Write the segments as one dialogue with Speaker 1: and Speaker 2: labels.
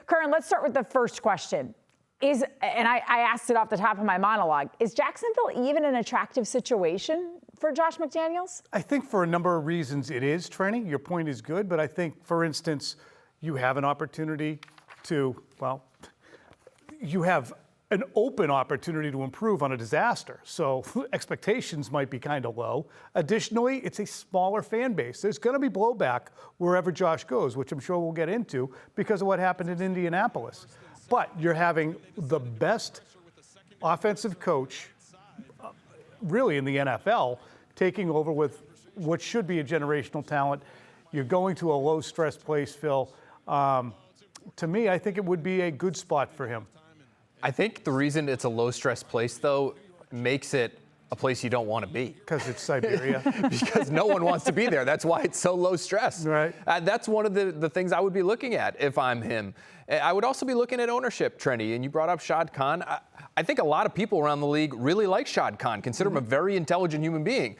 Speaker 1: Curran, let's start with the first question. I asked it off the top of my monologue, is Jacksonville even an attractive situation for Josh McDaniels?
Speaker 2: I think for a number of reasons it is, Trenny. Your point is good, but I think, for instance, you have an opportunity to, you have an open opportunity to improve on a disaster. So expectations might be kind of low. Additionally, it's a smaller fan base. There's going to be blowback wherever Josh goes, which I'm sure we'll get into because of what happened in Indianapolis. But you're having the best offensive coach really in the NFL taking over with what should be a generational talent. You're going to a low-stress place, Phil. To me, I think it would be a good spot for him.
Speaker 3: I think the reason it's a low-stress place, though, makes it a place you don't want to be.
Speaker 2: Because it's Siberia.
Speaker 3: Because no one wants to be there. That's why it's so low stress.
Speaker 2: Right.
Speaker 3: That's one of the things I would be looking at if I'm him. I would also be looking at ownership, Trenny, and you brought up Shad Khan. I think a lot of people around the league really like Shad Khan, consider him a very intelligent human being.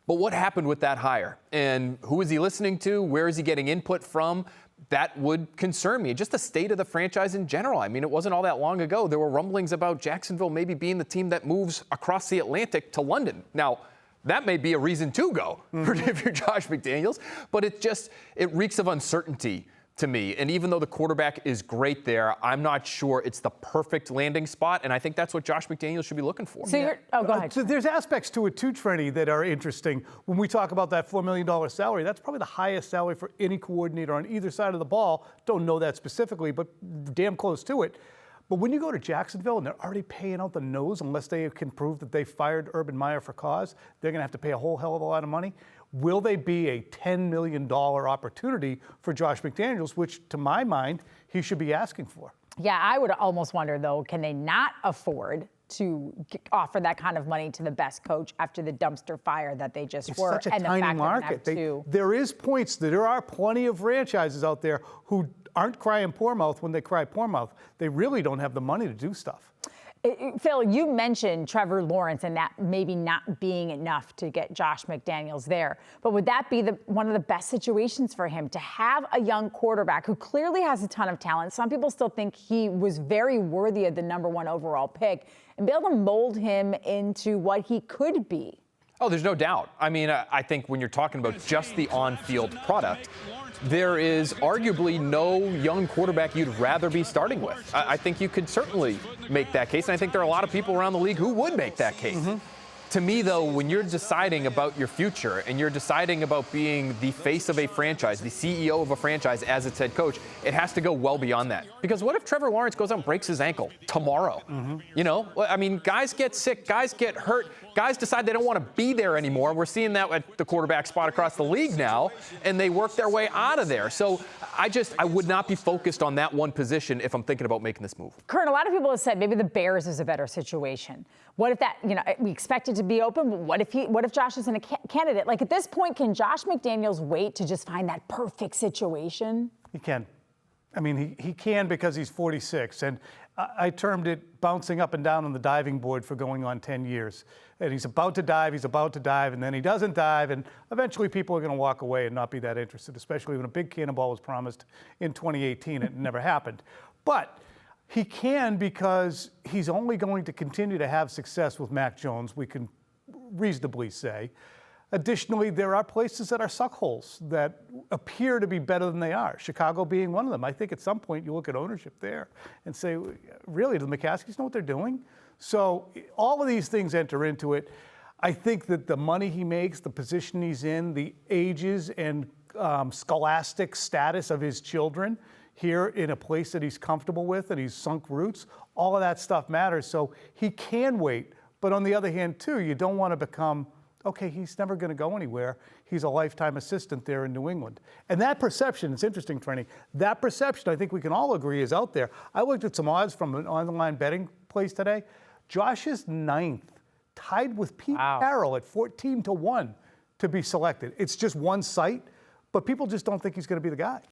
Speaker 3: But what happened with that hire? And who is he listening to? Where is he getting input from? That would concern me. Just the state of the franchise in general. I mean, it wasn't all that long ago. There were rumblings about Jacksonville maybe being the team that moves across the Atlantic to London. Now, that may be a reason to go if you're Josh McDaniels, but it reeks of uncertainty to me. And even though the quarterback is great there, I'm not sure it's the perfect landing spot. And I think that's what Josh McDaniels should be looking for.
Speaker 1: So go ahead.
Speaker 2: So there's aspects to it too, Trenny, that are interesting. When we talk about that $4 million salary, that's probably the highest salary for any coordinator on either side of the ball. Don't know that specifically, but damn close to it. But when you go to Jacksonville and they're already paying out the nose, unless they can prove that they fired Urban Meyer for cause, they're going to have to pay a whole hell of a lot of money. Will they be a $10 million opportunity for Josh McDaniels, which, to my mind, he should be asking for?
Speaker 1: Yeah, I would almost wonder, though, can they not afford to offer that kind of money to the best coach after the dumpster fire that they just were?
Speaker 2: It's such a tiny market. There is points that there are plenty of franchises out there who aren't crying poor mouth when they cry poor mouth. They really don't have the money to do stuff.
Speaker 1: Phil, you mentioned Trevor Lawrence and that maybe not being enough to get Josh McDaniels there. But would that be one of the best situations for him to have a young quarterback who clearly has a ton of talent? Some people still think he was very worthy of the #1 overall pick and be able to mold him into what he could be.
Speaker 3: Oh, there's no doubt. I mean, I think when you're talking about just the on-field product, there is arguably no young quarterback you'd rather be starting with. I think you could certainly make that case, and I think there are a lot of people around the league who would make that case. To me, though, when you're deciding about your future and you're deciding about being the face of a franchise, the CEO of a franchise as its head coach, it has to go well beyond that. Because what if Trevor Lawrence goes out and breaks his ankle tomorrow? You know, I mean, guys get sick, guys get hurt, guys decide they don't want to be there anymore. We're seeing that at the quarterback spot across the league now, and they work their way out of there. So I would not be focused on that one position if I'm thinking about making this move.
Speaker 1: Curran, a lot of people have said maybe the Bears is a better situation. What if that, we expect it to be open, but what if Josh isn't a candidate? Like, at this point, can Josh McDaniels wait to just find that perfect situation?
Speaker 2: He can. I mean, he can because he's 46. And I termed it bouncing up and down on the diving board for going on 10 years. And he's about to dive, and then he doesn't dive, and eventually people are going to walk away and not be that interested, especially when a big cannonball was promised in 2018 and it never happened. But he can because he's only going to continue to have success with Mac Jones, we can reasonably say. Additionally, there are places that are suckholes that appear to be better than they are, Chicago being one of them. I think at some point you look at ownership there and say, really, do the McCaskies know what they're doing? So all of these things enter into it. I think that the money he makes, the position he's in, the ages and scholastic status of his children here in a place that he's comfortable with and he's sunk roots, all of that stuff matters. So he can wait. But on the other hand, too, you don't want to become, okay, he's never going to go anywhere. He's a lifetime assistant there in New England. And that perception, it's interesting, Trenny, that perception I think we can all agree is out there. I looked at some odds from an online betting place today. Josh is 9th, tied with Pete Carroll at 14-1 to be selected. It's just one site, but people just don't think he's going to be the guy.